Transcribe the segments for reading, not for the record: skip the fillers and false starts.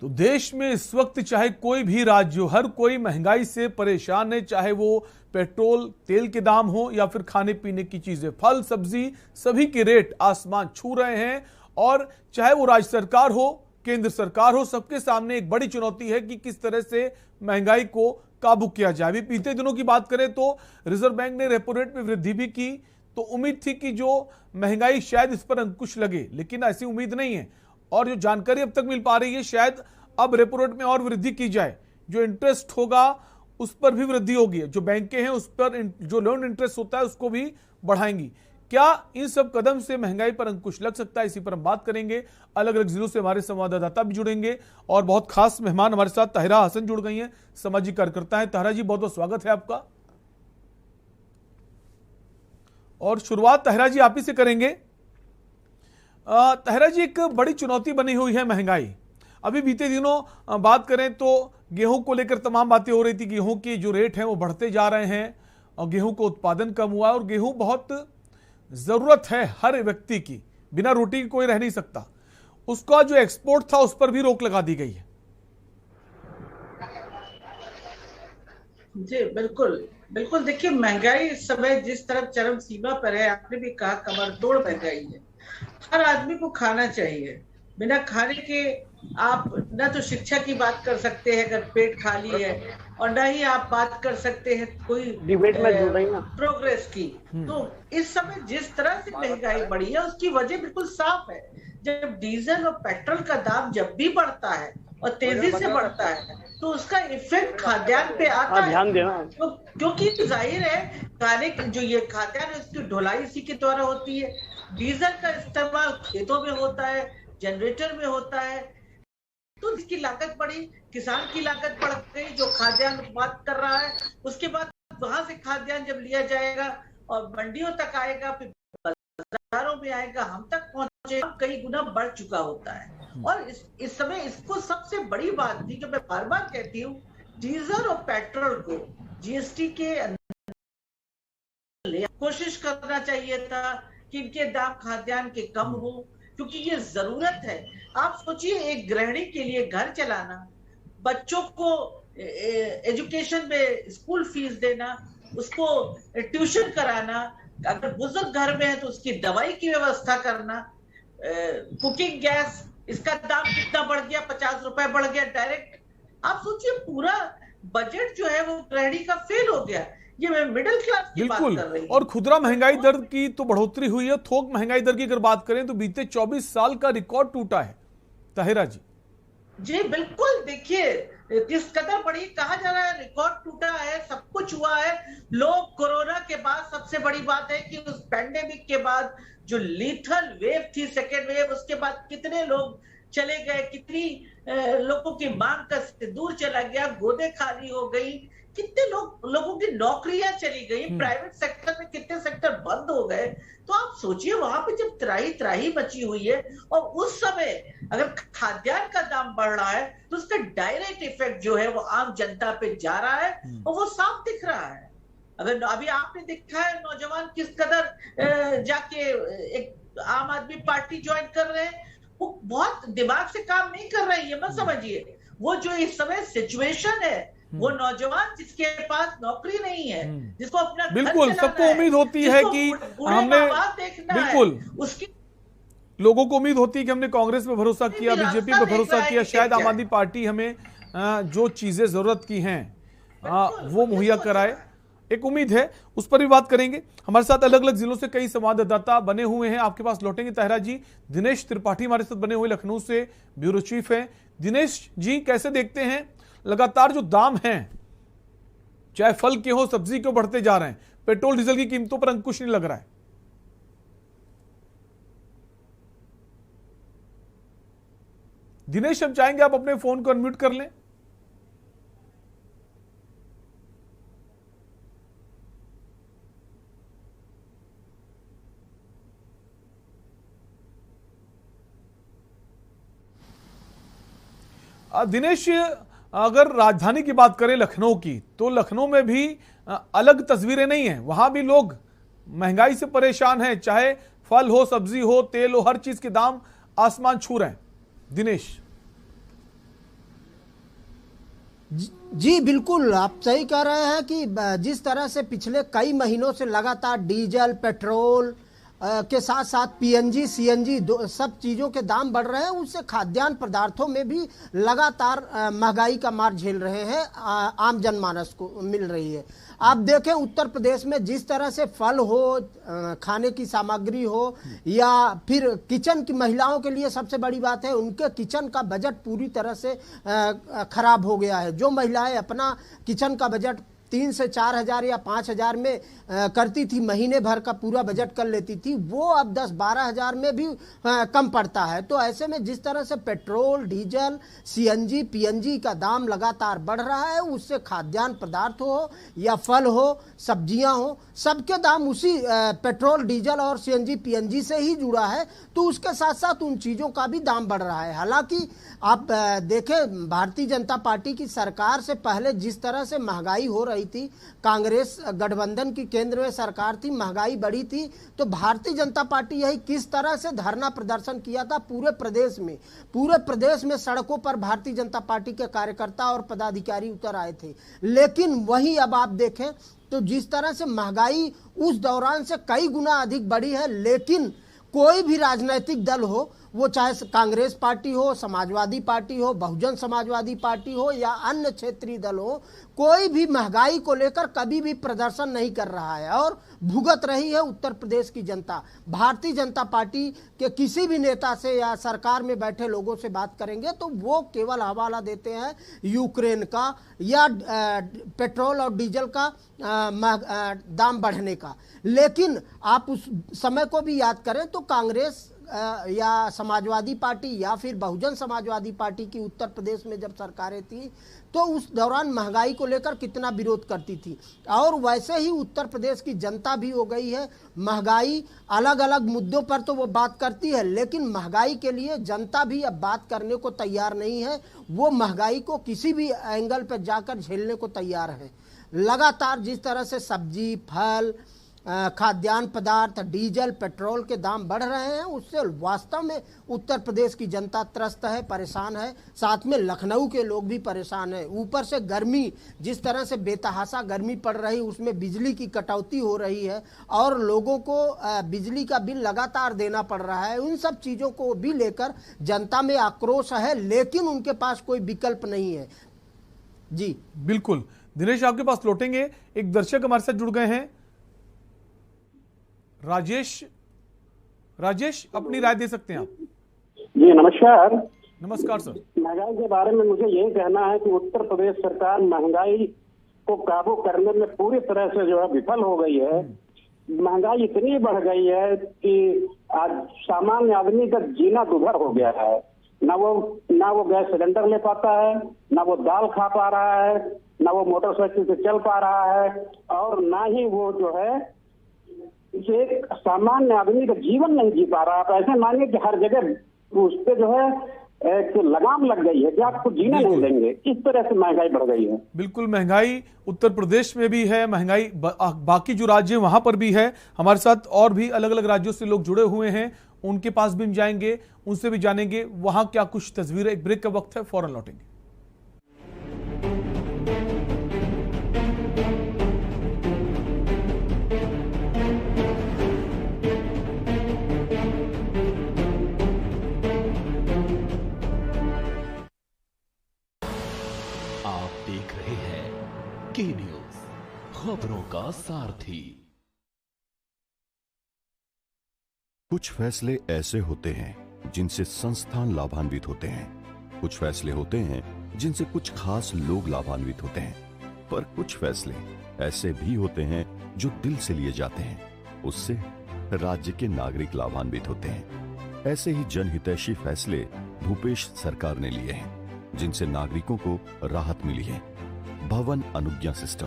तो देश में इस वक्त चाहे कोई भी राज्य हो, हर कोई महंगाई से परेशान है। चाहे वो पेट्रोल तेल के दाम हो या फिर खाने पीने की चीजें, फल सब्जी, सभी के रेट आसमान छू रहे हैं। और चाहे वो राज्य सरकार हो, केंद्र सरकार हो, सबके सामने एक बड़ी चुनौती है कि किस तरह से महंगाई को काबू किया जाए। अभी बीते दिनों की बात करें तो रिजर्व बैंक ने रेपो रेट में वृद्धि भी की, तो उम्मीद थी कि जो महंगाई शायद इस पर अंकुश लगे, लेकिन ऐसी उम्मीद नहीं है। और जो जानकारी अब तक मिल पा रही है, शायद अब रेपो रेट में और वृद्धि की जाए, जो इंटरेस्ट होगा उस पर भी वृद्धि होगी, जो बैंकें हैं उस पर जो लोन इंटरेस्ट होता है उसको भी बढ़ाएंगी। क्या इन सब कदम से महंगाई पर अंकुश लग सकता है, इसी पर हम बात करेंगे। अलग अलग जिलों से हमारे संवाददाता भी जुड़ेंगे और बहुत खास मेहमान हमारे साथ ताहिरा हसन जुड़ गई हैं, सामाजिक कार्यकर्ता हैं। ताहिरा जी, बहुत बहुत स्वागत है आपका। और शुरुआत ताहिरा जी आप ही से करेंगे। ताहिरा जी, एक बड़ी चुनौती बनी हुई है महंगाई। अभी बीते दिनों बात करें तो गेहूं को लेकर तमाम बातें हो रही थी। गेहूं के जो रेट हैं वो बढ़ते जा रहे हैं और गेहूं का उत्पादन कम हुआ, और गेहूं बहुत जरूरत है हर व्यक्ति की, बिना रोटी के कोई रह नहीं सकता। उसका जो एक्सपोर्ट था उस पर भी रोक लगा दी गई है। जी बिल्कुल बिल्कुल। देखिए, महंगाई इस समय जिस तरह चरम सीमा पर है, आपने भी कहा कमर तोड़ महंगाई है। हर आदमी को खाना चाहिए, बिना खाने के आप न तो शिक्षा की बात कर सकते हैं अगर पेट खाली है, और न ही आप बात कर सकते हैं कोई डिबेट में जुड़ रही ना प्रोग्रेस की। तो इस समय जिस तरह से महंगाई बढ़ी है उसकी वजह बिल्कुल साफ है। जब डीजल और पेट्रोल का दाम जब भी बढ़ता है और तेजी से बढ़ता है तो उसका इफेक्ट खाद्यान्न पे आता है। ध्यान देना, क्योंकि जाहिर है खाने जो ये खाद्यान्न है उसकी ढुलाई इसी के द्वारा होती है। डीजल का इस्तेमाल खेतों में होता है, जनरेटर में होता है, तो इसकी लागत बढ़ी, किसान की लागत बढ़ गई जो खाद्यान्न उत्पादन कर रहा है। उसके बाद वहां से खाद्यान्न जब लिया जाएगा और मंडियों तक आएगा, फिर बाजारों में आएगा, हम तक पहुंचेगा, कई गुना बढ़ चुका होता है। और इस समय इसको सबसे बड़ी बात थी जो मैं बार बार कहती हूँ, डीजल और पेट्रोल को जीएसटी के कोशिश करना चाहिए था कि इनके दाम खाद्यान्न के कम हो, क्योंकि ये जरूरत है। आप सोचिए, एक गृहिणी के लिए घर चलाना, बच्चों को एजुकेशन में स्कूल फीस देना, उसको ट्यूशन कराना, अगर बुजुर्ग घर में है तो उसकी दवाई की व्यवस्था करना, कुकिंग गैस इसका दाम कितना बढ़ गया, 50 रुपए बढ़ गया डायरेक्ट। आप सोचिए, पूरा बजट जो है वो गृहिणी का फेल हो गया। ये मैं मिडिल क्लास की बात कर रही हूं। और खुदरा महंगाई दर की तो बढ़ोतरी हुई है। थोक महंगाई दर की अगर बात करें तो बीते 24 साल का रिकॉर्ड टूटा है। ताहिरा जी जी बिल्कुल। देखिए, किस कदर बड़ी कहा जा रहा है, रिकॉर्ड टूटा है, सब कुछ हुआ है। लोग कोरोना के बाद, सबसे बड़ी बात है कि उस पैंडेमिक के बाद जो लीथल वेव थी, सेकेंड वेव, उसके बाद कितने लोग चले गए, कितनी लोगों की मांग का दूर चला गया, गोदे खाली हो गई, कितने लोगों की नौकरियां चली गई, प्राइवेट सेक्टर में कितने सेक्टर बंद हो गए। तो आप सोचिए, वहां पे जब त्राही त्राही मची हुई है और उस समय अगर खाद्यान्न का दाम बढ़ रहा है तो उसका डायरेक्ट इफेक्ट जो है वो आम जनता पे जा रहा है, और वो साफ दिख रहा है। अगर अभी आपने देखा है नौजवान किस कदर जाके एक आम आदमी पार्टी ज्वाइन कर रहे हैं, वो बहुत दिमाग से काम नहीं कर रहे हैं। ये मत समझिए, वो जो इस समय सिचुएशन है, वो नौजवान जिसके पास नौकरी नहीं है, जिसको अपना बिल्कुल सबको उम्मीद होती है कि हमने बिल्कुल उसकी लोगों को उम्मीद होती है कि हमने कांग्रेस पे भरोसा किया, बीजेपी पे भरोसा किया, शायद आम आदमी पार्टी हमें जो चीजें जरूरत की हैं वो मुहैया कराए। एक उम्मीद है, उस पर भी बात करेंगे। हमारे साथ अलग अलग जिलों से कई संवाददाता बने हुए हैं, आपके पास लौटेंगे ताहिरा जी। दिनेश त्रिपाठी हमारे साथ बने हुए लखनऊ से ब्यूरो चीफ हैं। दिनेश जी, कैसे देखते हैं लगातार जो दाम हैं, चाहे फल के हो सब्जी के, बढ़ते जा रहे हैं, पेट्रोल डीजल की कीमतों पर अंकुश नहीं लग रहा है? दिनेश, हम चाहेंगे आप अपने फोन को अनम्यूट कर लें। दिनेश, अगर राजधानी की बात करें लखनऊ की, तो लखनऊ में भी अलग तस्वीरें नहीं है। वहां भी लोग महंगाई से परेशान हैं, चाहे फल हो, सब्जी हो, तेल हो, हर चीज के दाम आसमान छू रहे हैं। दिनेश जी बिल्कुल, आप सही कह रहे हैं कि जिस तरह से पिछले कई महीनों से लगातार डीजल, पेट्रोल के साथ साथ पीएनजी, सीएनजी सब चीज़ों के दाम बढ़ रहे हैं, उससे खाद्यान्न पदार्थों में भी लगातार महंगाई का मार झेल रहे हैं, आम जनमानस को मिल रही है। आप देखें उत्तर प्रदेश में जिस तरह से फल हो, खाने की सामग्री हो, या फिर किचन की महिलाओं के लिए सबसे बड़ी बात है, उनके किचन का बजट पूरी तरह से खराब हो गया है। जो महिलाएं अपना किचन का बजट 3 से 4 हजार या 5 हजार में करती थी, महीने भर का पूरा बजट कर लेती थी, वो अब 10-12 हजार में भी कम पड़ता है। तो ऐसे में जिस तरह से पेट्रोल, डीजल, सीएनजी, पीएनजी का दाम लगातार बढ़ रहा है, उससे खाद्यान्न पदार्थ हो या फल हो, सब्जियां हो, सबके दाम उसी पेट्रोल, डीजल और सीएनजी, पीएनजी से ही जुड़ा है। तो उसके साथ साथ उन चीज़ों का भी दाम बढ़ रहा है। हालांकि आप देखें, भारतीय जनता पार्टी की सरकार से पहले जिस तरह से महंगाई हो रही थी, कांग्रेस गठबंधन की केंद्र में सरकार थी, महंगाई बढ़ी थी, तो भारतीय जनता पार्टी यही किस तरह से धरना प्रदर्शन किया था पूरे प्रदेश में सड़कों पर भारतीय जनता पार्टी के कार्यकर्ता और पदाधिकारी उतर आए थे। लेकिन वही अब आप देखें तो जिस तरह से महंगाई उस दौरान से कई गुना अधिक बढ़ी है, लेकिन कोई भी राजनीतिक दल हो, वो चाहे कांग्रेस पार्टी हो, समाजवादी पार्टी हो, बहुजन समाजवादी पार्टी हो या अन्य क्षेत्रीय दल हो, कोई भी महंगाई को लेकर कभी भी प्रदर्शन नहीं कर रहा है और भुगत रही है उत्तर प्रदेश की जनता। भारतीय जनता पार्टी के किसी भी नेता से या सरकार में बैठे लोगों से बात करेंगे तो वो केवल हवाला देते हैं यूक्रेन का या पेट्रोल और डीजल का दाम बढ़ने का। लेकिन आप उस समय को भी याद करें तो कांग्रेस या समाजवादी पार्टी या फिर बहुजन समाजवादी पार्टी की उत्तर प्रदेश में जब सरकारें थी तो उस दौरान महंगाई को लेकर कितना विरोध करती थी। और वैसे ही उत्तर प्रदेश की जनता भी हो गई है। महंगाई अलग अलग मुद्दों पर तो वो बात करती है, लेकिन महंगाई के लिए जनता भी अब बात करने को तैयार नहीं है। वो महंगाई को किसी भी एंगल पर जाकर झेलने को तैयार है। लगातार जिस तरह से सब्जी, फल, खाद्यान्न पदार्थ, डीजल, पेट्रोल के दाम बढ़ रहे हैं, उससे वास्तव में उत्तर प्रदेश की जनता त्रस्त है, परेशान है। साथ में लखनऊ के लोग भी परेशान हैं। ऊपर से गर्मी, जिस तरह से बेतहाशा गर्मी पड़ रही, उसमें बिजली की कटौती हो रही है और लोगों को बिजली का बिल लगातार देना पड़ रहा है। उन सब चीज़ों को भी लेकर जनता में आक्रोश है, लेकिन उनके पास कोई विकल्प नहीं है। जी बिल्कुल दिनेश, आपके पास लौटेंगे। एक दर्शक हमारे साथ जुड़ गए हैं, राजेश अपनी राय दे सकते हैं आप। जी नमस्कार। नमस्कार सर। महंगाई के बारे में मुझे यही कहना है कि उत्तर प्रदेश सरकार महंगाई को काबू करने में पूरी तरह से जो है विफल हो गई है। महंगाई इतनी बढ़ गई है कि आज सामान्य आदमी का जीना दुभर हो गया है। ना वो गैस सिलेंडर ले पाता है, ना वो दाल खा पा रहा है, ना वो मोटरसाइकिल से चल पा रहा है, और ना ही वो जो है एक सामान्य आदमी का जीवन नहीं जी पा रहा। आप ऐसे मानिए कि हर जगह उस पर जो है एक लगाम लग गई है कि आपको जीने नहीं देंगे। इस तरह से महंगाई बढ़ गई है। बिल्कुल, महंगाई उत्तर प्रदेश में भी है, महंगाई बाकी जो राज्य हैं वहां पर भी है। हमारे साथ और भी अलग अलग राज्यों से लोग जुड़े हुए हैं, उनके पास भी हम जाएंगे, उनसे भी जानेंगे वहां क्या कुछ तस्वीरें। एक ब्रेक का वक्त है, फौरन लौटेंगे। के न्यूज, खबरों का सारथी। कुछ फैसले ऐसे होते हैं जिनसे संस्थान लाभान्वित होते हैं। कुछ फैसले होते हैं जिनसे कुछ खास लोग लाभान्वित होते हैं, पर कुछ फैसले ऐसे भी होते हैं जो दिल से लिए जाते हैं, उससे राज्य के नागरिक लाभान्वित होते हैं। ऐसे ही जनहितैषी फैसले भूपेश सरकार ने लिए हैं, जिनसे नागरिकों को राहत मिली है। भवन अनुज्ञा सिस्टम।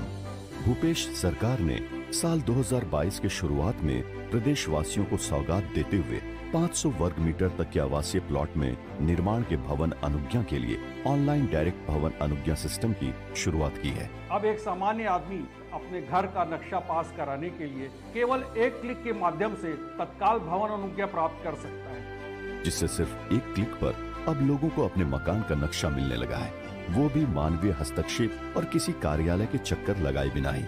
भूपेश सरकार ने साल 2022 के शुरुआत में प्रदेशवासियों को सौगात देते हुए 500 वर्ग मीटर तक के आवासीय प्लॉट में निर्माण के भवन अनुज्ञा के लिए ऑनलाइन डायरेक्ट भवन अनुज्ञा सिस्टम की शुरुआत की है। अब एक सामान्य आदमी अपने घर का नक्शा पास कराने के लिए केवल एक क्लिक के माध्यम से तत्काल भवन अनुज्ञा प्राप्त कर सकता है, जिससे सिर्फ एक क्लिक पर अब लोगों को अपने मकान का नक्शा मिलने लगा है। वो भी मानवीय हस्तक्षेप और किसी कार्यालय के चक्कर लगाए बिना ही।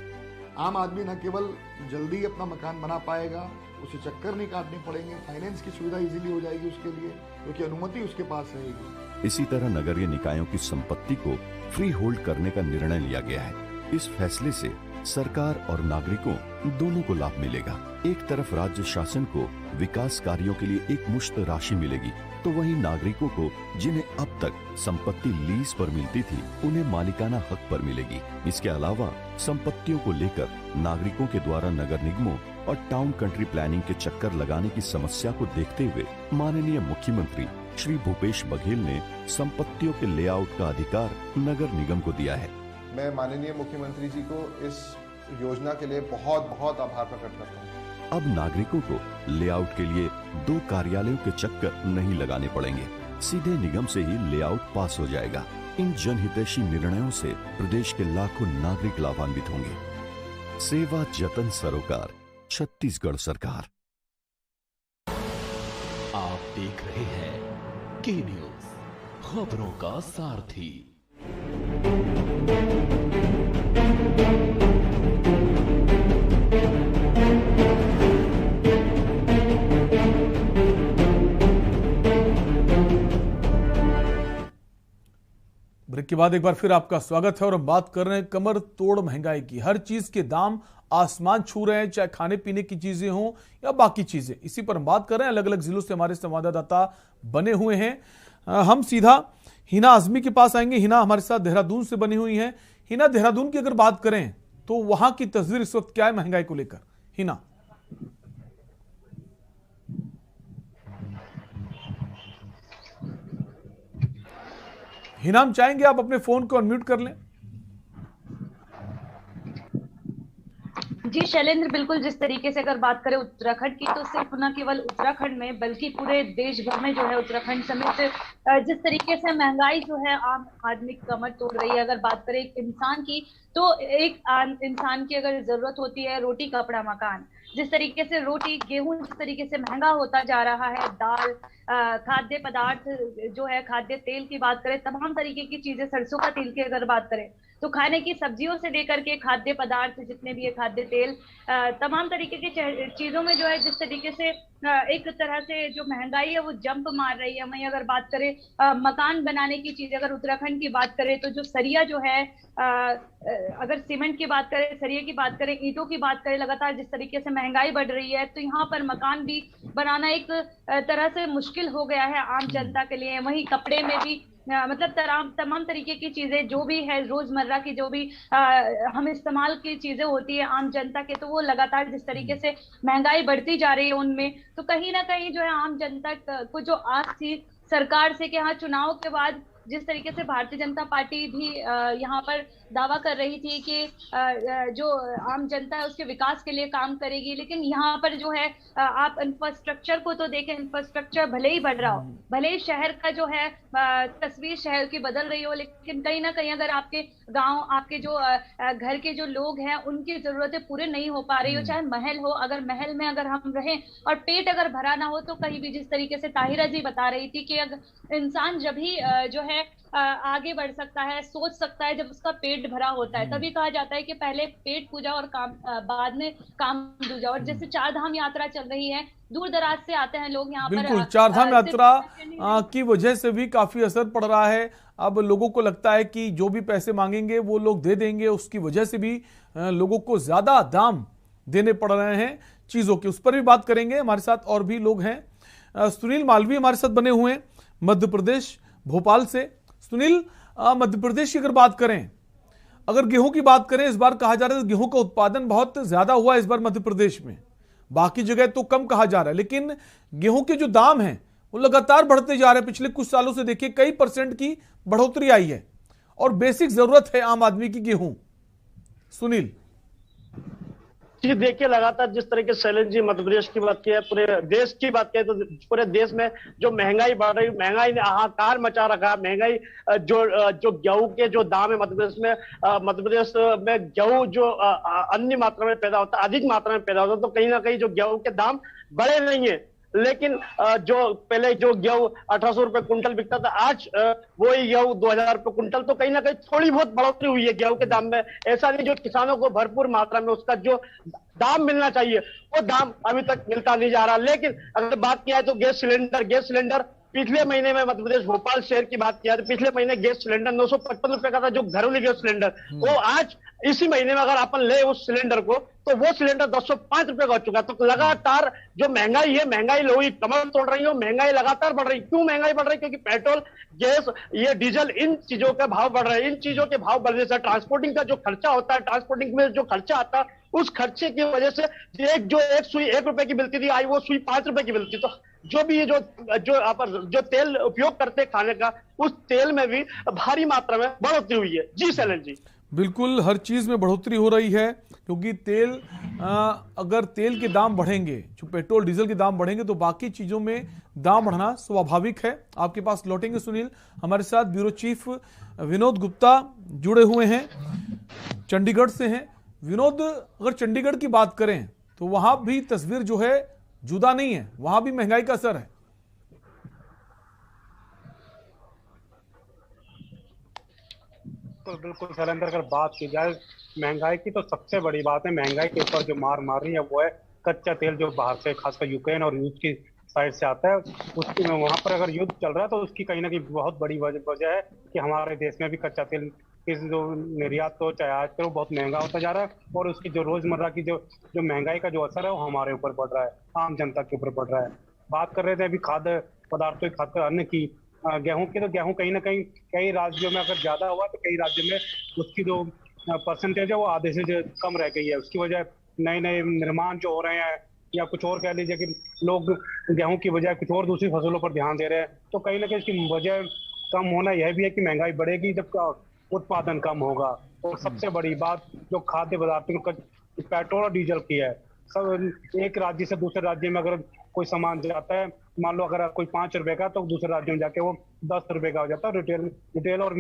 आम आदमी न केवल जल्दी अपना मकान बना पाएगा, उसे चक्कर नहीं काटने पड़ेंगे, फाइनेंस की सुविधा इजीली हो जाएगी उसके लिए, क्योंकि अनुमति उसके पास रहेगी। इसी तरह नगरीय निकायों की संपत्ति को फ्री होल्ड करने का निर्णय लिया गया है। इस फैसले से सरकार और नागरिकों दोनों को लाभ मिलेगा। एक तरफ राज्य शासन को विकास कार्यों के लिए एक मुश्त राशि मिलेगी, तो वहीं नागरिकों को जिन्हें अब तक संपत्ति लीज पर मिलती थी, उन्हें मालिकाना हक पर मिलेगी। इसके अलावा संपत्तियों को लेकर नागरिकों के द्वारा नगर निगमों और टाउन कंट्री प्लानिंग के चक्कर लगाने की समस्या को देखते हुए माननीय मुख्यमंत्री श्री भूपेश बघेल ने संपत्तियों के लेआउट का अधिकार नगर निगम को दिया है। मैं माननीय मुख्यमंत्री जी को इस योजना के लिए बहुत बहुत आभार प्रकट करता हूँ। अब नागरिकों को लेआउट के लिए 2 कार्यालयों के चक्कर नहीं लगाने पड़ेंगे, सीधे निगम से ही लेआउट पास हो जाएगा। इन जनहितैषी निर्णयों से प्रदेश के लाखों नागरिक लाभान्वित होंगे। सेवा जतन सरोकार, छत्तीसगढ़ सरकार। आप देख रहे हैं के न्यूज, खबरों का सारथी। ब्रेक के बाद एक बार फिर आपका स्वागत है और हम बात कर रहे हैं कमर तोड़ महंगाई की। हर चीज के दाम आसमान छू रहे हैं, चाहे खाने पीने की चीजें हों या बाकी चीजें। इसी पर हम बात कर रहे हैं। अलग अलग जिलों से हमारे संवाददाता बने हुए हैं। हम सीधा हिना आजमी के पास आएंगे। हिना हमारे साथ देहरादून से बनी हुई है। हिना, देहरादून की अगर बात करें तो वहां की तस्वीर इस वक्त क्या है महंगाई को लेकर? हिना। हिना, हम चाहेंगे आप अपने फोन को अनम्यूट कर लें। जी शैलेंद्र, बिल्कुल। जिस तरीके से अगर बात करें उत्तराखंड की, तो सिर्फ न केवल उत्तराखंड में बल्कि पूरे देश भर में जो है उत्तराखंड समेत जिस तरीके से महंगाई जो है आम आदमी कमर तोड़ रही है। अगर बात करें एक इंसान की, तो एक इंसान की अगर जरूरत होती है रोटी कपड़ा मकान, जिस तरीके से रोटी गेहूं जिस तरीके से महंगा होता जा रहा है, दाल, खाद्य पदार्थ जो है, खाद्य तेल की बात करें, तमाम तरीके की चीजें, सरसों का तेल की अगर बात करें तो खाने की सब्जियों से लेकर के खाद्य पदार्थ जितने भी है, खाद्य तेल, तमाम तरीके की चीजों में जो है जिस तरीके से एक तरह से जो महंगाई है वो जंप मार रही है। वहीं अगर बात करें मकान बनाने की चीज, अगर उत्तराखंड की बात करें तो जो सरिया जो है, अगर सीमेंट की बात करें, सरिया की बात करें, ईंटों की बात करें, लगातार जिस तरीके से महंगाई बढ़ रही है, तो यहाँ पर मकान भी बनाना एक तरह से मुश्किल हो गया है आम जनता के लिए। वहीं कपड़े में भी मतलब तमाम तरीके की चीजें जो भी है, रोजमर्रा की जो भी हम इस्तेमाल की चीजें होती है आम जनता के, तो वो लगातार जिस तरीके से महंगाई बढ़ती जा रही है उनमें, तो कहीं ना कहीं जो है आम जनता को जो आस थी सरकार से कि हाँ चुनाव के बाद जिस तरीके से भारतीय जनता पार्टी भी यहाँ पर दावा कर रही थी कि जो आम जनता है उसके विकास के लिए काम करेगी, लेकिन यहाँ पर जो है आप इंफ्रास्ट्रक्चर को तो देखें, इंफ्रास्ट्रक्चर भले ही बढ़ रहा हो, भले ही शहर का जो है तस्वीर शहर की बदल रही हो, लेकिन कहीं ना कहीं अगर आपके गांव, आपके जो घर के जो लोग हैं उनकी जरूरतें पूरे नहीं हो पा रही हो, चाहे महल हो, अगर महल में अगर हम रहें और पेट अगर भरा ना हो, तो कहीं भी जिस तरीके से ताहिरा जी बता रही थी कि अगर इंसान जब भी जो है आगे बढ़ सकता है, सोच सकता है जब उसका पेट भरा होता है। तभी कहा जाता है कि पहले पेट पूजा और काम बाद में काम दूजा। और जैसे 4 धाम यात्रा चल रही है, दूर दराज से आते हैं लोग यहाँ पर। बिल्कुल, 4 धाम यात्रा की वजह से भी काफी असर पड़ रहा है। अब लोगों को लगता है कि जो भी पैसे मांगेंगे वो लोग दे देंगे, उसकी वजह से भी लोगों को ज्यादा दाम देने पड़ रहे हैं चीजों के। उस पर भी बात करेंगे। हमारे साथ और भी लोग हैं। सुनील मालवीय हमारे साथ बने हुए हैं मध्य प्रदेश भोपाल से। सुनील, मध्य प्रदेश की अगर बात करें, अगर गेहूं की बात करें, इस बार कहा जा रहा है गेहूं का उत्पादन बहुत ज्यादा हुआ इस बार मध्य प्रदेश में, बाकी जगह तो कम कहा जा रहा है, लेकिन गेहूं के जो दाम हैं वो लगातार बढ़ते जा रहे हैं। पिछले कुछ सालों से देखिए कई % की बढ़ोतरी आई है और बेसिक जरूरत है आम आदमी की गेहूं। सुनील जी, देखिए लगातार जिस तरीके से शैलेंद्र जी मध्य प्रदेश की बात की है, पूरे देश की बात की है, तो पूरे देश में जो महंगाई बढ़ रही, महंगाई ने हाहाकार मचा रखा है। महंगाई जो गेहूं के जो दाम है मध्य प्रदेश में गेहूं जो अन्य मात्रा में पैदा होता है, अधिक मात्रा में पैदा होता है, तो कहीं ना कहीं जो गेहूं के दाम बढ़े नहीं है। लेकिन जो पहले जो गेहूं 1800 रुपए कुंटल बिकता था, आज वही गेहूं 2000 रुपए कुंटल। तो कहीं ना कहीं थोड़ी बहुत बढ़ोतरी हुई है गेहूं के दाम में। ऐसा नहीं, जो किसानों को भरपूर मात्रा में उसका जो दाम मिलना चाहिए वो दाम अभी तक मिलता नहीं जा रहा। लेकिन अगर बात किया है तो गैस सिलेंडर पिछले महीने में मध्य प्रदेश भोपाल शहर की बात किया तो पिछले महीने गैस सिलेंडर 955 रुपए का था, जो घरेलू गैस सिलेंडर, वो आज इसी महीने में अगर अपन ले उस सिलेंडर को तो वो सिलेंडर 205 रुपए का हो चुका है। तो लगातार जो महंगाई है, महंगाई लोग कमर तोड़ रही है, महंगाई लगातार बढ़ रही। क्यों महंगाई बढ़ रही? क्योंकि पेट्रोल, गैस, ये डीजल, इन चीजों के भाव बढ़ रहे हैं। इन चीजों के भाव बढ़ने से ट्रांसपोर्टिंग का जो खर्चा होता है, ट्रांसपोर्टिंग में जो खर्चा आता है, उस खर्चे की वजह से एक सुई 1 रुपए की मिलती थी, आई वो सुई 5 रुपए की मिलती। तो जो भी जो तेल उपयोग करते हैं खाने का, उस तेल में भी भारी मात्रा में बढ़ोतरी हुई है। जी शैलेंद्र जी, बिल्कुल हर चीज में बढ़ोतरी हो रही है, क्योंकि अगर तेल के दाम बढ़ेंगे, जो पेट्रोल डीजल के दाम बढ़ेंगे, तो बाकी चीजों में दाम बढ़ना स्वाभाविक है। आपके पास लौटेंगे सुनील। हमारे साथ ब्यूरो चीफ विनोद गुप्ता जुड़े हुए हैं, चंडीगढ़ से हैं। विनोद, अगर चंडीगढ़ की बात करें तो वहां भी तस्वीर जो है जुदा नहीं है, वहां भी महंगाई का असर है। तो बिल्कुल शैलेंद्र, अगर बात की जाए महंगाई की, तो सबसे बड़ी बात है महंगाई के ऊपर जो मार रही है वो है कच्चा तेल, जो बाहर से खासकर यूक्रेन और रूस की साइड से आता है। उसकी वहां पर अगर युद्ध चल रहा है तो उसकी कहीं ना कहीं बहुत बड़ी वजह है कि हमारे देश में भी कच्चा तेल की जो निर्यात हो चाहे आयात करो बहुत महंगा होता जा रहा है, और उसकी जो रोजमर्रा की जो महंगाई का जो असर है वो हमारे ऊपर पड़ रहा है, आम जनता के ऊपर पड़ रहा है। बात कर रहे थे अभी खाद्य पदार्थों की, खाद्य अन्न की, गेहूं की, तो गेहूं कहीं ना कहीं कई राज्यों में अगर ज्यादा हुआ तो कई राज्यों में उसकी जो परसेंटेज है वो आधे से कम रह गई है। उसकी वजह नए नए निर्माण जो हो रहे हैं, या कुछ और कह लीजिए कि लोग गेहूं की बजाय कुछ और दूसरी फसलों पर ध्यान दे रहे हैं। तो कहीं ना कहीं इसकी वजह कम होना यह भी है कि महंगाई बढ़ेगी जब उत्पादन कम होगा। और सबसे बड़ी बात जो खाद्य पदार्थों का पेट्रोल और डीजल की है, सब एक राज्य से दूसरे राज्य में अगर कोई सामान जाता है, मान लो अगर कोई 5 रुपए का, तो दूसरे राज्य में जाके वो 10 रुपए का हो जाता है। रिटेल और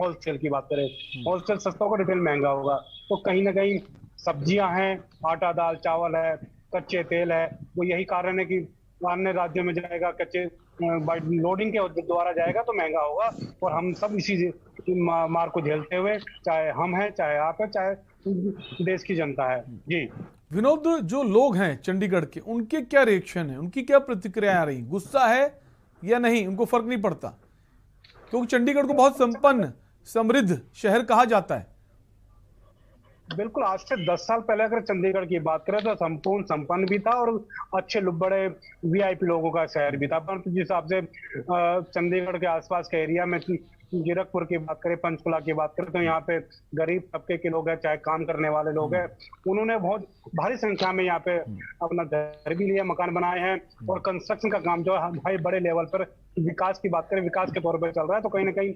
होलसेल की बात करें, होलसेल सस्ता होगा, रिटेल महंगा होगा। तो कहीं ना कहीं सब्जियां हैं, आटा दाल चावल है, कच्चे तेल है, वो यही कारण है कि अन्य राज्यों में जाएगा, कच्चे लोडिंग के द्वारा जाएगा तो महंगा होगा। और हम सब इसी मार को झेलते हुए, चाहे हम हैं, चाहे आप हैं, चाहे देश की जनता है। जी विनोद, जो लोग हैं चंडीगढ़ के, उनके क्या रिएक्शन है, उनकी क्या प्रतिक्रिया आ रही, गुस्सा है या नहीं, उनको फर्क नहीं पड़ता? क्योंकि चंडीगढ़ को बहुत संपन्न समृद्ध शहर कहा जाता है। बिल्कुल, आज से 10 साल पहले अगर चंडीगढ़ की बात करें तो संपूर्ण संपन्न भी था और अच्छे बड़े वीआईपी लोगों का शहर भी था। परंतु जिस हिसाब से चंडीगढ़ के आसपास के एरिया में जीरकपुर की बात करें, पंचकुला की बात करें, तो यहाँ पे गरीब तबके के लोग हैं, चाहे काम करने वाले लोग हैं, उन्होंने बहुत भारी संख्या में यहाँ पे अपना घर भी लिया, मकान बनाए हैं। और कंस्ट्रक्शन का काम जो है भाई बड़े लेवल पर, विकास की बात करें, विकास के तौर पर चल रहा है। तो कहीं ना कहीं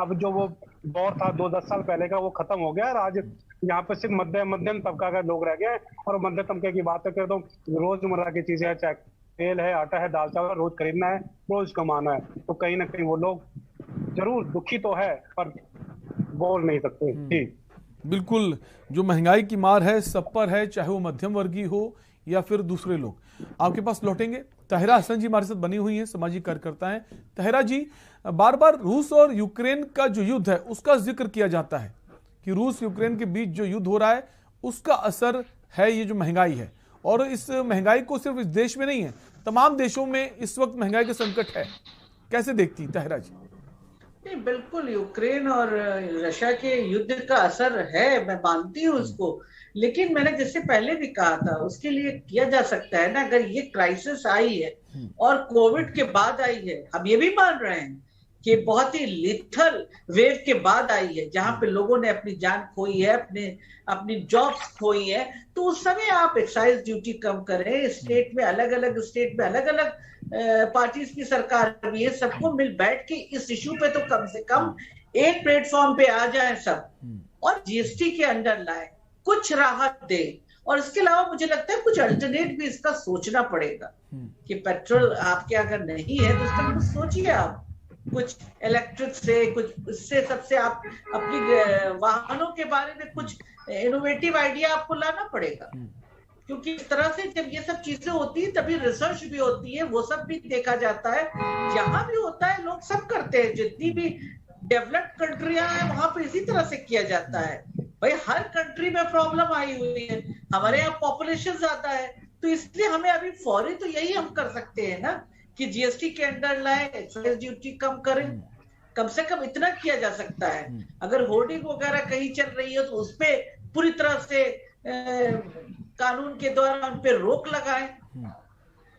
अब जो वो दौर था 2-10 साल पहले का, वो खत्म हो गया। और आज यहाँ पे सिर्फ मध्यम तबका का लोग रह गए। और मध्यम तबके की बात करें तो रोजमर्रा की चीजें हैं, चाहे तेल है, आटा है, दाल चावल, रोज खरीदना है, रोज कमाना है। तो कहीं ना कहीं वो लोग जरूर दुखी तो है, पर बोल नहीं सकते। बिल्कुल, जो महंगाई की मार है सब पर है, चाहे वो मध्यम वर्गीय हो या फिर दूसरे लोग। आपके पास लौटेंगे। तहरा हसन जी हमारे साथ बनी हुई हैं, सामाजिक कार्यकर्ता हैं। तहरा जी, बार बार रूस और यूक्रेन का जो युद्ध है उसका जिक्र किया जाता है कि रूस यूक्रेन के बीच जो युद्ध हो रहा है उसका असर है ये जो महंगाई है। और इस महंगाई को सिर्फ इस देश में नहीं है, तमाम देशों में इस वक्त महंगाई का संकट है। कैसे देखती तहरा जी? नहीं, बिल्कुल यूक्रेन और रशिया के युद्ध का असर है, मैं मानती हूँ उसको। लेकिन मैंने जैसे पहले भी कहा था, उसके लिए किया जा सकता है ना, अगर ये क्राइसिस आई है और कोविड के बाद आई है, हम ये भी मान रहे हैं कि बहुत ही लिथल वेव के बाद आई है, जहां पे लोगों ने अपनी जान खोई है, अपनी जॉब्स खोई है। तो उस समय आप एक्साइज ड्यूटी कम करें, स्टेट में अलग अलग पार्टीज की सरकार भी है, सबको मिल बैठ के इस इश्यू पे तो कम से कम एक प्लेटफॉर्म पे आ जाए सब, और जीएसटी के अंडर लाए, कुछ राहत दे। और इसके अलावा मुझे लगता है कुछ अल्टरनेट भी इसका सोचना पड़ेगा कि पेट्रोल आपके अगर नहीं है तो उसका कुछ सोचिए, आप कुछ इलेक्ट्रिक से, कुछ इससे सबसे आप अपनी वाहनों के बारे में कुछ इनोवेटिव आइडिया आपको लाना पड़ेगा, क्योंकि इस तरह से जब ये सब चीजें होती है तभी रिसर्च भी होती है, वो सब भी देखा जाता है। जहां भी होता है लोग सब करते हैं, जितनी भी डेवलप्ड कंट्रियां हैं वहां पे इसी तरह से किया जाता है। भाई हर कंट्री में प्रॉब्लम आई हुई है, हमारे यहाँ पॉपुलेशन ज्यादा है, तो इसलिए हमें अभी फौरी तो यही हम कर सकते हैं ना कि जीएसटी के अंडर लाए, एक्साइज ड्यूटी कम करें, कम से कम इतना किया जा सकता है। अगर होर्डिंग वगैरह कहीं चल रही है तो उस पे पूरी तरह से कानून के द्वारा उन पे रोक लगाएं,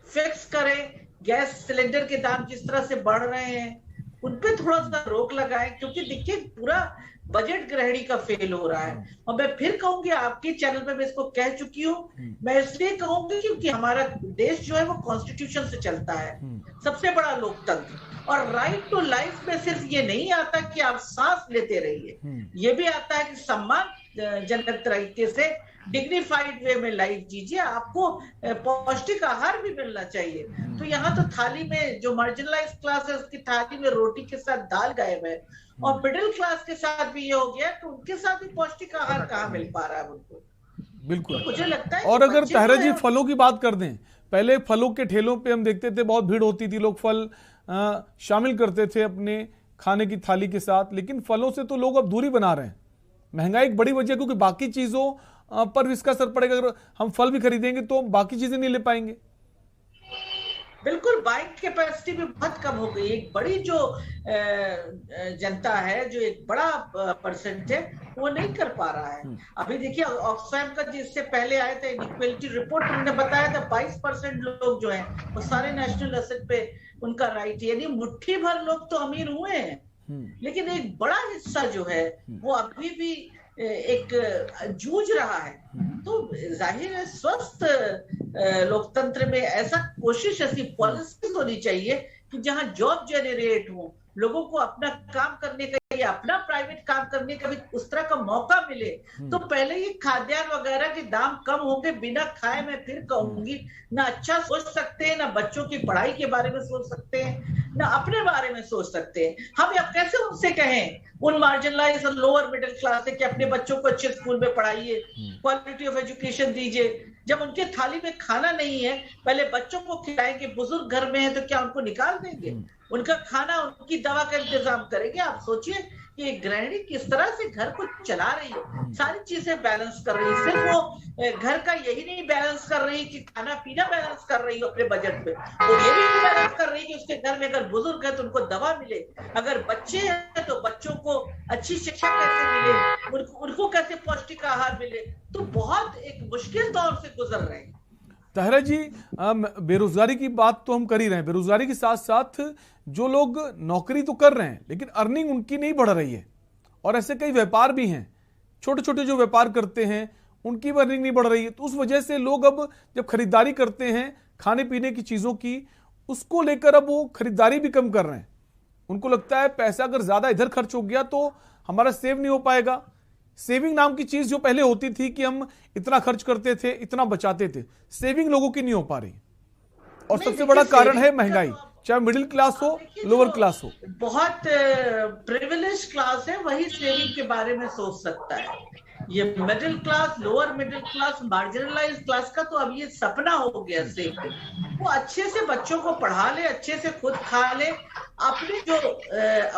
फिक्स करें। गैस सिलेंडर के दाम जिस तरह से बढ़ रहे हैं उन पे थोड़ा सा रोक लगाएं, क्योंकि देखिए पूरा बजट गृहिणी का फेल हो रहा है। और मैं फिर कहूंगी, आपके चैनल पे मैं इसको कह चुकी हूँ, मैं इसलिए कहूंगी क्योंकि हमारा देश जो है वो कॉन्स्टिट्यूशन से चलता है, सबसे बड़ा लोकतंत्र। और राइट टू लाइफ में सिर्फ ये नहीं आता कि आप सांस लेते रहिए, ये भी आता है कि सम्मानजनक तरीके से डिग्निफाइड वे में लाइफ जीजिए, आपको पौष्टिक आहार भी मिलना चाहिए। तो यहाँ तो थाली में जो मार्जिनलाइज क्लास है उसकी थाली में रोटी के साथ दाल गायब है, और मिडिल क्लास के साथ भी ये हो गया तो उनके साथ भी पौष्टिक आहार कहाँ मिल पा रहा है उनको। बिल्कुल, तो मुझे लगता है। और अगर ताहिरा जी फलों की बात कर दें, पहले फलों के ठेलों पे हम देखते थे बहुत भीड़ होती थी, लोग फल शामिल करते थे अपने खाने की थाली के साथ, लेकिन फलों से तो लोग अब दूरी बना रहे हैं। महंगाई एक बड़ी वजह, क्योंकि बाकी चीजों पर भी इसका असर पड़ेगा। अगर हम फल भी खरीदेंगे तो बाकी चीजें नहीं ले पाएंगे। बिल्कुल, बाइंग कैपेसिटी भी बहुत कम हो गई। एक बड़ी जो जनता है, जो एक बड़ा परसेंट है, वो नहीं कर पा रहा है। अभी देखिए ऑक्सफैम का जिससे पहले आए थे इनइक्वालिटी रिपोर्ट, उन्होंने बताया था 22% लोग जो हैं वो सारे नेशनल एसेट पे उनका राइट, यानी मुट्ठी भर लोग तो अमीर हुए हैं, लेकिन एक बड़ा हिस्सा जो है वो अभी भी एक जूझ रहा है। तो जाहिर है स्वस्थ लोकतंत्र में ऐसा कोशिश, ऐसी पॉलिसी होनी चाहिए कि जहां जॉब जनरेट हो, लोगों को अपना काम करने का या अपना प्राइवेट काम करने का भी उस तरह का मौका मिले। तो पहले ये खाद्यान्न वगैरह के दाम कम होंगे, बिना खाए मैं फिर कहूंगी ना अच्छा सोच सकते हैं, ना बच्चों की पढ़ाई के बारे में सोच सकते हैं, ना अपने बारे में सोच सकते हैं। हम अब कैसे उनसे कहें, उन मार्जिनलाइज और लोअर मिडिल क्लास है कि अपने बच्चों को अच्छे स्कूल में पढ़ाइए, क्वालिटी ऑफ एजुकेशन दीजिए, जब उनके थाली में खाना नहीं है। पहले बच्चों को खिलाएंगे, बुजुर्ग घर में है तो क्या उनको निकाल देंगे? उनका खाना, उनकी दवा का इंतजाम करेंगे। आप सोचिए कि गृहिणी किस तरह से घर को चला रही है, सारी चीजें बैलेंस कर रही है। सिर्फ वो घर का यही नहीं बैलेंस कर रही कि खाना पीना बैलेंस कर रही है अपने बजट में, वो ये भी बैलेंस कर रही कि उसके घर में अगर बुजुर्ग है तो उनको दवा मिले, अगर बच्चे हैं तो बच्चों को अच्छी शिक्षा कैसे मिले, उनको कैसे पौष्टिक आहार मिले। तो बहुत एक मुश्किल दौर से गुजर रहे हैं। ताहिरा जी, बेरोजगारी की बात तो हम कर ही रहे हैं, बेरोजगारी के साथ साथ जो लोग नौकरी तो कर रहे हैं लेकिन अर्निंग उनकी नहीं बढ़ रही है, और ऐसे कई व्यापार भी हैं, छोटे छोटे जो व्यापार करते हैं उनकी भी अर्निंग नहीं बढ़ रही है। तो उस वजह से लोग अब जब खरीदारी करते हैं खाने पीने की चीज़ों की, उसको लेकर अब वो खरीदारी भी कम कर रहे हैं। उनको लगता है पैसा अगर ज़्यादा इधर खर्च हो गया तो हमारा सेव नहीं हो पाएगा। सेविंग नाम की चीज़ जो पहले होती थी कि हम इतना खर्च करते थे, इतना बचाते थे, सेविंग लोगों की नहीं हो पा रही, और सबसे बड़ा कारण है महंगाई, चाहे मिडिल क्लास हो लोअर क्लास हो। बहुत प्रिविलेज क्लास है वही सेविंग के बारे में सोच सकता है। ये middle class, lower middle class, marginalise class का तो अब ये सपना हो गया सेविंग। वो अच्छे से बच्चों को पढ़ा ले, अच्छे से खुद खा ले, अपनी जो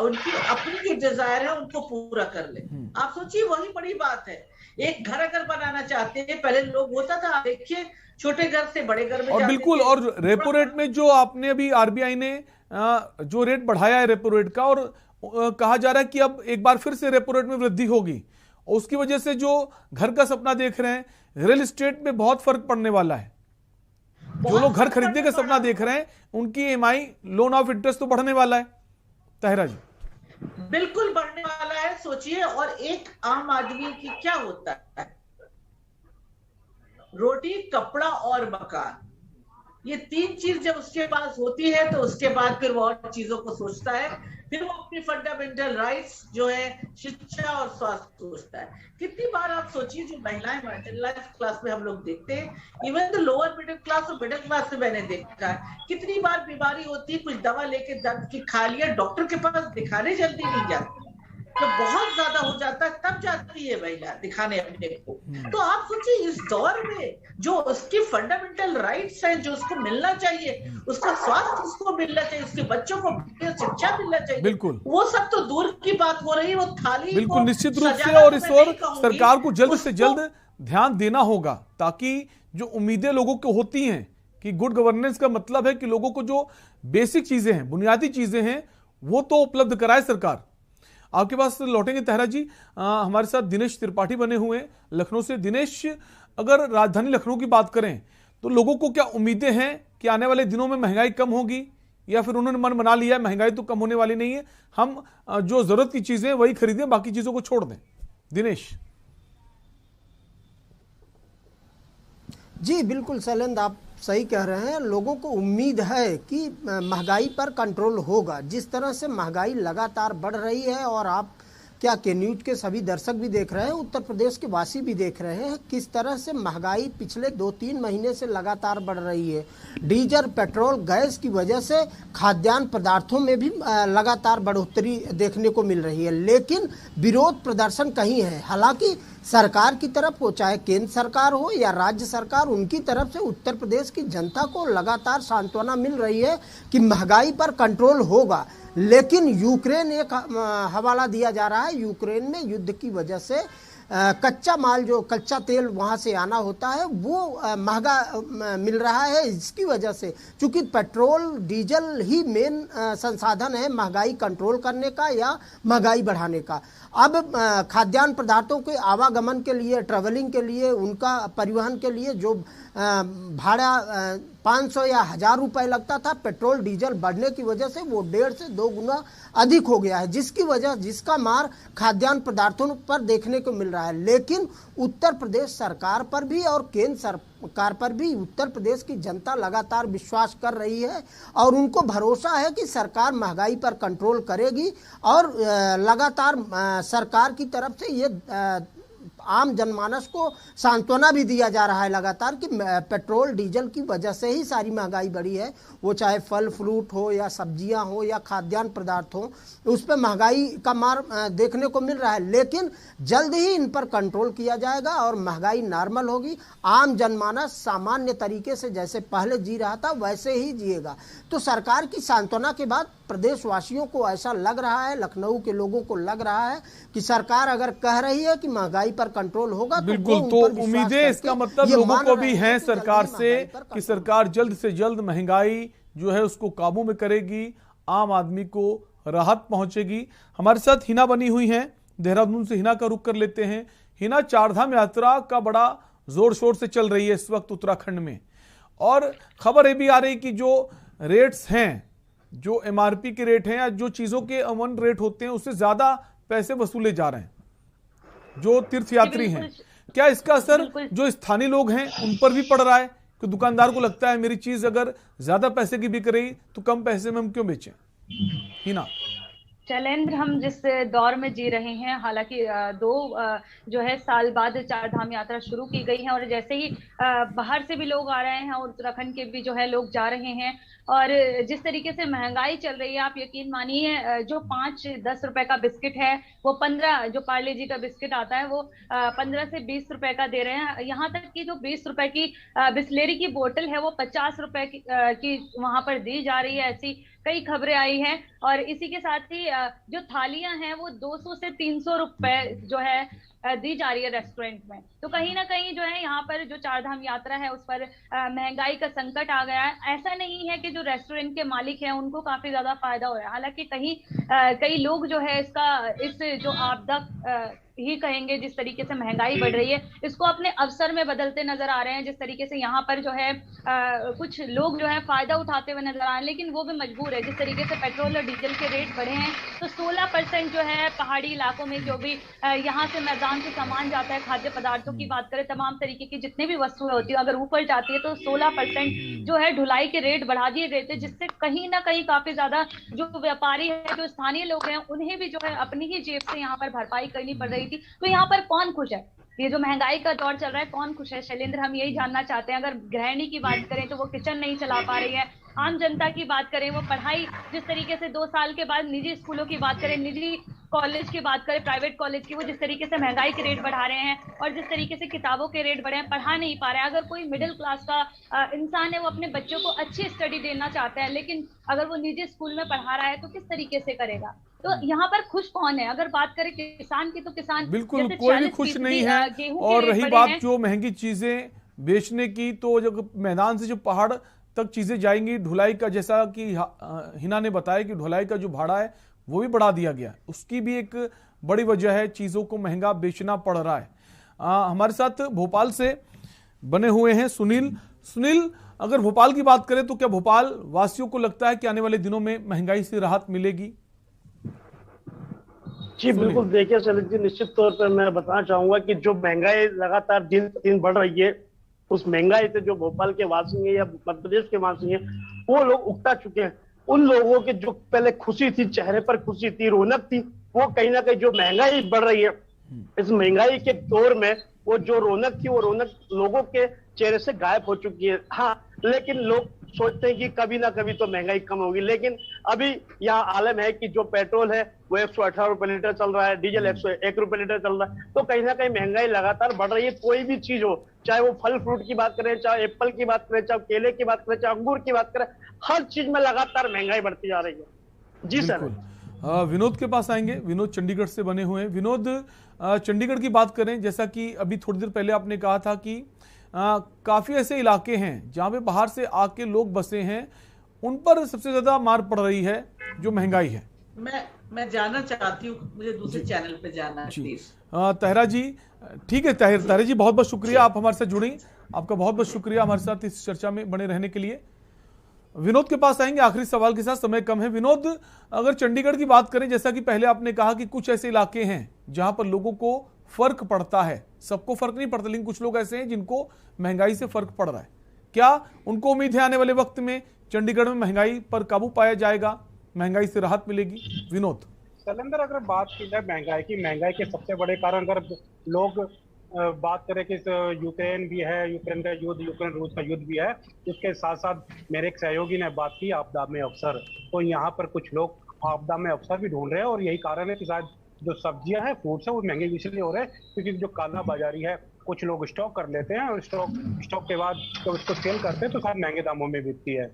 उनकी अपनी जो डिजायर है उनको पूरा कर ले। आप सोचिए वही बड़ी बात है। एक घर अगर बनाना चाहते हैं, पहले लोग होता था, देखिए छोटे घर से बड़े घर में, और बिल्कुल, और रेपो रेट में जो आपने अभी आरबीआई ने जो रेट बढ़ाया है रेपो रेट का, और कहा जा रहा है कि अब एक बार फिर से रेपो रेट में वृद्धि होगी, और उसकी वजह से जो घर का सपना देख रहे हैं, रियल एस्टेट में बहुत फर्क पड़ने वाला है। जो लोग घर खरीदने का सपना देख रहे हैं उनकी ईएमआई, लोन ऑफ इंटरेस्ट तो बढ़ने वाला है। ताहिरा जी, बिल्कुल बढ़ने वाला है। सोचिए, और एक आम आदमी की क्या होता है, रोटी, कपड़ा और मकान, ये तीन चीज जब उसके पास होती है तो उसके बाद फिर वो और चीजों को सोचता है। फिर वो अपनी फंडामेंटल राइट्स जो है, शिक्षा और स्वास्थ्य सोचता है। कितनी बार आप सोचिए जो महिलाएं मार्जिनलाइज क्लास में हम लोग देखते हैं, even the lower middle class और मिडिल क्लास में मैंने देखा है, कितनी बार बीमारी होती है, कुछ दवा लेके दर्द की खा लिया, डॉक्टर के पास दिखाने जल्दी नहीं जाती, जब बहुत ज्यादा हो जाता है तब जाती है महिला दिखाने अपने को। तो आप सोचिए इस दौर में जो उसकी फंडामेंटल राइट्स हैं, जो उसको मिलना चाहिए, उसका स्वास्थ्य उसको मिलना चाहिए, उसके बच्चों को शिक्षा मिलना चाहिए, बिल्कुल वो सब तो दूर की बात हो रही है। वो थाली बिल्कुल को निश्चित रूप से, सजाना और तो इस मैं और नहीं कहूंगी, सरकार को जल्द से उसको- जल्द ध्यान देना होगा, ताकि जो उम्मीदें लोगों को होती हैं कि गुड गवर्नेंस का मतलब है कि लोगों को जो बेसिक चीजें हैं, बुनियादी चीजें हैं, वो तो उपलब्ध कराए सरकार। आपके पास लौटेंगे तहरा जी। हमारे साथ दिनेश त्रिपाठी बने हुए हैं लखनऊ से। दिनेश, अगर राजधानी लखनऊ की बात करें तो लोगों को क्या उम्मीदें हैं कि आने वाले दिनों में महंगाई कम होगी, या फिर उन्होंने मन बना लिया महंगाई तो कम होने वाली नहीं है, हम जो जरूरत की चीजें वही खरीदें, बाकी चीजों को छोड़ दें? दिनेश जी बिल्कुल शैलेंद्र, आप सही कह रहे हैं। लोगों को उम्मीद है कि महंगाई पर कंट्रोल होगा। जिस तरह से महंगाई लगातार बढ़ रही है, और आप क्या के न्यूज के सभी दर्शक भी देख रहे हैं, उत्तर प्रदेश के वासी भी देख रहे हैं किस तरह से महंगाई पिछले 2-3 महीने से लगातार बढ़ रही है। डीजल, पेट्रोल, गैस की वजह से खाद्यान्न पदार्थों में भी लगातार बढ़ोतरी देखने को मिल रही है, लेकिन विरोध प्रदर्शन कहीं है। हालांकि सरकार की तरफ हो, चाहे केंद्र सरकार हो या राज्य सरकार, उनकी तरफ से उत्तर प्रदेश की जनता को लगातार सांत्वना मिल रही है कि महंगाई पर कंट्रोल होगा। लेकिन यूक्रेन एक हवाला दिया जा रहा है, यूक्रेन में युद्ध की वजह से कच्चा माल, जो कच्चा तेल वहाँ से आना होता है, वो महंगा मिल रहा है। इसकी वजह से चूंकि पेट्रोल डीजल ही मेन संसाधन है महंगाई कंट्रोल करने का या महंगाई बढ़ाने का। अब खाद्यान्न पदार्थों के आवागमन के लिए, ट्रैवलिंग के लिए, उनका परिवहन के लिए जो भाड़ा 500 या 1000 रुपए लगता था, पेट्रोल डीजल बढ़ने की वजह से वो 1.5 से 2 गुना अधिक हो गया है, जिसका मार खाद्यान्न पदार्थों पर देखने को मिल रहा है। लेकिन उत्तर प्रदेश सरकार पर भी और केंद्र सरकार पर भी उत्तर प्रदेश की जनता लगातार विश्वास कर रही है, और उनको भरोसा है कि सरकार महंगाई पर कंट्रोल करेगी। और लगातार सरकार की तरफ से ये आम जनमानस को सांत्वना भी दिया जा रहा है लगातार कि पेट्रोल डीजल की वजह से ही सारी महंगाई बढ़ी है। वो चाहे फल फ्रूट हो या सब्जियां हो या खाद्यान्न पदार्थ हो, उस पर महंगाई का मार देखने को मिल रहा है। लेकिन जल्द ही इन पर कंट्रोल किया जाएगा और महंगाई नॉर्मल होगी। आम जनमानस सामान्य तरीके से जैसे पहले जी रहा था वैसे ही जिएगा। तो सरकार की सांत्वना के बाद प्रदेशवासियों को ऐसा लग रहा है, लखनऊ के लोगों को लग रहा है कि सरकार अगर कह रही है कि महंगाई पर कंट्रोल होगा, बिल्कुल, तो उम्मीदें इसका मतलब लोगों को भी हैं सरकार से कि सरकार जल्द से जल्द महंगाई जो है उसको काबू में करेगी, आम आदमी को राहत पहुंचेगी। हमारे साथ हिना बनी हुई हैं देहरादून से। हिना का रुख कर लेते हैं। हिना, चारधाम यात्रा का बड़ा जोर शोर से चल रही है इस वक्त उत्तराखंड में, और खबर ये भी आ रही कि जो रेट्स हैं, जो एमआरपी के रेट हैं या जो चीजों के अमन रेट होते हैं, उससे ज्यादा पैसे वसूले जा रहे हैं जो तीर्थयात्री हैं। क्या इसका असर जो स्थानीय लोग हैं उन पर भी पड़ रहा है कि दुकानदार को लगता है मेरी चीज अगर ज्यादा पैसे की बिक रही तो कम पैसे में हम क्यों बेचें? हिना, शैलेंद्र, हम जिस दौर में जी रहे हैं, हालांकि 2 जो है साल बाद चारधाम यात्रा शुरू की गई है, और जैसे ही बाहर से भी लोग आ रहे हैं और उत्तराखंड के भी जो है लोग जा रहे हैं, और जिस तरीके से महंगाई चल रही है, आप यकीन मानिए जो 5-10 रुपए का बिस्किट है वो 15, जो पार्ले जी का बिस्किट आता है वो 15 से 20 रुपए का दे रहे हैं। यहाँ तक कि जो 20 रुपए की बिस्लेरी की बोतल है वो 50 रुपए की वहां पर दी जा रही है। ऐसी कई खबरें आई हैं। और इसी के साथ ही जो थालियां हैं वो 200 से 300 रुपए जो है दी जा रही है रेस्टोरेंट में। तो कहीं ना कहीं जो है यहाँ पर जो चारधाम यात्रा है उस पर महंगाई का संकट आ गया है। ऐसा नहीं है कि जो रेस्टोरेंट के मालिक हैं उनको काफी ज्यादा फायदा हो रहा है, हालांकि कई लोग जो है इस जो आपदा ही कहेंगे, जिस तरीके से महंगाई बढ़ रही है, इसको अपने अवसर में बदलते नजर आ रहे हैं। जिस तरीके से यहाँ पर जो है कुछ लोग जो है फायदा उठाते हुए नजर आ रहे हैं, लेकिन वो भी मजबूर है। जिस तरीके से पेट्रोल और डीजल के रेट बढ़े हैं तो 16% जो है पहाड़ी इलाकों में जो भी यहाँ से मैदान से सामान जाता है, खाद्य पदार्थों की बात करें, तमाम तरीके की जितनी भी वस्तुएं होती है, अगर ऊपर जाती है तो 16% जो है ढुलाई के रेट बढ़ा दिए गए थे, जिससे कहीं ना कहीं काफी ज्यादा जो व्यापारी है, जो स्थानीय लोग हैं, उन्हें भी जो है अपनी ही जेब से यहाँ पर भरपाई करनी पड़ रही थी। तो यहाँ पर कौन खुश है? ये जो महंगाई का दौर चल रहा है, कौन खुश है? शैलेंद्र, हम यही जानना चाहते हैं। अगर गृहिणी की बात करें तो वो किचन नहीं चला पा रही है, आम जनता की बात करें वो पढ़ाई, जिस तरीके से 2 साल के बाद निजी स्कूलों की बात करें, निजी कॉलेज की बात करें, प्राइवेट कॉलेज की, वो जिस तरीके से महंगाई के रेट बढ़ा रहे हैं और जिस तरीके से किताबों के रेट बढ़े हैं, पढ़ा नहीं पा रहे हैं। अगर कोई मिडिल क्लास का इंसान है, वो अपने बच्चों को अच्छी स्टडी देना चाहता है, लेकिन अगर वो निजी स्कूल में पढ़ा रहा है तो किस तरीके से करेगा? तो यहाँ पर खुश कौन है? अगर बात करें किसान की, तो किसान बिल्कुल कोई भी खुश नहीं है। और रही बात जो महंगी चीजें बेचने की, तो जब मैदान से जो पहाड़ तक चीजें जाएंगी, ढुलाई का, जैसा कि हिना ने बताया कि ढुलाई का जो भाड़ा है वो भी बढ़ा दिया गया, उसकी भी एक बड़ी वजह है, चीजों को महंगा बेचना पड़ रहा है। हमारे साथ भोपाल से बने हुए हैं सुनील, अगर भोपाल की बात करें तो क्या भोपाल वासियों को लगता है कि आने वाले दिनों में महंगाई से राहत मिलेगी? जी बिल्कुल, देखिए शैलेंद्र जी, निश्चित तौर पर मैं बताना चाहूंगा कि जो महंगाई लगातार दिन दिन बढ़ रही है, उस महंगाई से जो भोपाल के वासी हैं या मध्य प्रदेश के वासी हैं, वो लोग उकता चुके हैं। उन लोगों के जो पहले खुशी थी, चेहरे पर खुशी थी, रौनक थी, वो कहीं ना कहीं जो महंगाई बढ़ रही है, इस महंगाई के दौर में वो जो रौनक थी, वो रौनक लोगों के चेहरे से गायब हो चुकी है। हाँ, लेकिन लोग सोचते हैं कि कभी ना कभी तो महंगाई कम होगी, लेकिन अभी यहाँ आलम है कि जो पेट्रोल है वो 118 रुपए लीटर चल रहा है, डीजल 101 रुपए लीटर चल रहा है। तो कहीं ना कहीं महंगाई लगातार बढ़ रही है। कोई भी चीज हो, चाहे वो फल फ्रूट की बात करें, चाहे एप्पल की बात करें, चाहे केले की बात करें, चाहे अंगूर की बात करें, हर चीज में लगातार महंगाई बढ़ती जा रही है। जी सर। विनोद के पास आएंगे। विनोद चंडीगढ़ से बने हुए हैं। विनोद, चंडीगढ़ की बात करें, जैसा कि अभी थोड़ी देर पहले आपने कहा था कि काफी ऐसे इलाके हैं जहां पे बाहर से आके लोग बसे हैं, उन पर सबसे ज्यादा मार पड़ रही है जो महंगाई है। मैं जानना चाहती हूँ, मुझे दूसरे चैनल पे जाना है प्लीज। तहरा जी, ठीक है तहरा जी, बहुत बहुत शुक्रिया, आप हमारे साथ जुड़ी, आपका बहुत बहुत शुक्रिया हमारे साथ इस चर्चा में बने रहने के लिए। विनोद के पास आएंगे आखिरी सवाल के साथ, समय कम है। विनोद, अगर चंडीगढ़ की बात करें, जैसा कि पहले आपने कहा कि कुछ ऐसे इलाके हैं जहां पर लोगों को फर्क पड़ता है, सबको फर्क नहीं पड़ता, लेकिन कुछ लोग ऐसे हैं जिनको महंगाई से फर्क पड़ रहा है, क्या उनको उम्मीद है आने वाले वक्त में चंडीगढ़ में महंगाई पर काबू पाया जाएगा, महंगाई से राहत मिलेगी? विनोद। शैलेंद्र, अगर बात की जाए महंगाई के सबसे बड़े कारण अगर लोग बात करें कि यूक्रेन भी है, यूक्रेन का युद्ध, यूक्रेन रूस का युद्ध भी है, उसके साथ साथ मेरे एक सहयोगी ने बात की आपदा में अवसर। तो यहाँ पर कुछ लोग आपदा में अवसर भी ढूंढ रहे हैं, और यही कारण है कि शायद जो सब्जियां हैं, फ्रूट्स है, वो महंगे इसलिए हो रहे हैं क्योंकि जो काला बाजारी है, कुछ लोग स्टॉक कर लेते हैं और स्टॉक के बाद जब उसको सेल करते हैं तो शायद महंगे दामों में बिकती है।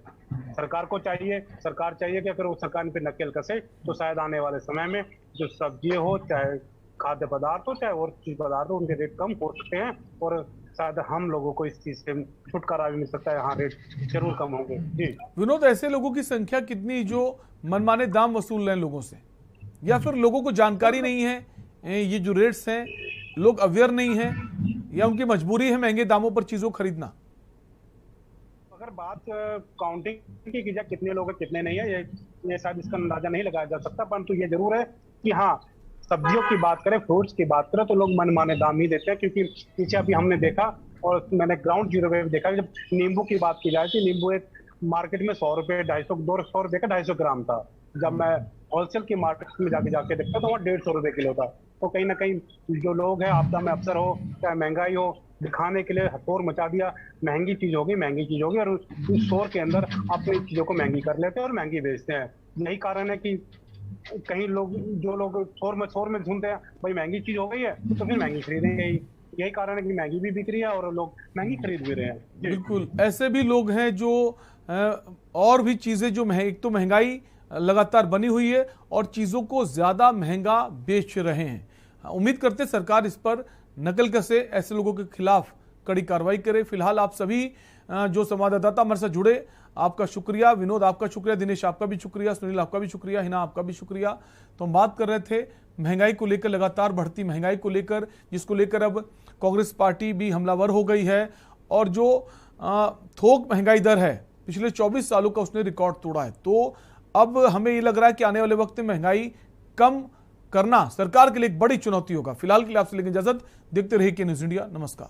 सरकार चाहिए कि अगर वो सरकार पे नकेल कसे तो शायद आने वाले समय में जो सब्जी हो, चाहे खाद्य पदार्थ हो, चाहे और चीज पदार्थ हो, उनके रेट कम हो सकते हैं और शायद हम लोगों को इस चीज से छुटकारा भी मिल सकता है। यहाँ रेट जरूर कम होंगे। जी विनोद, ऐसे लोगों की संख्या कितनी जो मनमाने दाम वसूल रहे हैं लोगों से, या फिर लोगों को जानकारी नहीं है ये जो रेट्स हैं, लोग अवेयर नहीं है, या उनकी मजबूरी है महंगे दामों पर चीजों खरीदना? अगर बात काउंटिंग की जाए कितने लोग हैं कितने नहीं है, ये शायद इसका अंदाजा नहीं लगाया जा सकता, परंतु ये जरूर है कि हाँ, सब्जियों की बात करें, फ्रूट्स की बात करें तो लोग मनमाने दाम ही देते हैं। क्योंकि पीछे अभी हमने देखा और मैंने ग्राउंड जीरो पे भी देखा, जब नींबू की बात की जाए थी, नींबू एक मार्केट में 100 रुपए 200 रुपए का 250 ग्राम था। जब मैं होलसेल की मार्केट में जाके देखता तो वहाँ 150 रुपए किलो था। तो कहीं ना कहीं जो लोग हैं, आपदा में अवसर हो चाहे महंगाई हो, दिखाने के लिए शोर मचा दिया, महंगी चीज होगी, और उस शोर के अंदर अपनी चीजों को महंगी कर लेते हैं और महंगी बेचते हैं। यही कारण है कि कहीं जो लोग शोर में ढूंढते हैं, भाई महंगी चीज हो गई है तो फिर महंगी खरीदेंगे ही। यही कारण है कि महंगी भी बिक रही है और लोग महंगी खरीद भी रहे हैं। बिल्कुल, ऐसे भी लोग हैं जो और भी चीजें जो एक तो महंगाई लगातार बनी हुई है और चीजों को ज्यादा महंगा बेच रहे हैं। उम्मीद करते सरकार इस पर नकल कसे, ऐसे लोगों के खिलाफ कड़ी कार्रवाई करे। फिलहाल आप सभी जो संवाददाता हमारे साथ जुड़े, आपका शुक्रिया। विनोद आपका शुक्रिया, दिनेश आपका भी शुक्रिया, सुनील आपका भी शुक्रिया, हिना आपका भी शुक्रिया। तो हम बात कर रहे थे महंगाई को लेकर, लगातार बढ़ती महंगाई को लेकर, जिसको लेकर अब कांग्रेस पार्टी भी हमलावर हो गई है, और जो थोक महंगाई दर है पिछले 24 सालों का उसने रिकॉर्ड तोड़ा है। तो अब हमें ये लग रहा है कि आने वाले वक्त में महंगाई कम करना सरकार के लिए एक बड़ी चुनौती होगा। फिलहाल के लिए आपसे लेंगे इजाजत, देखते रहिए के न्यूज़ इंडिया। नमस्कार।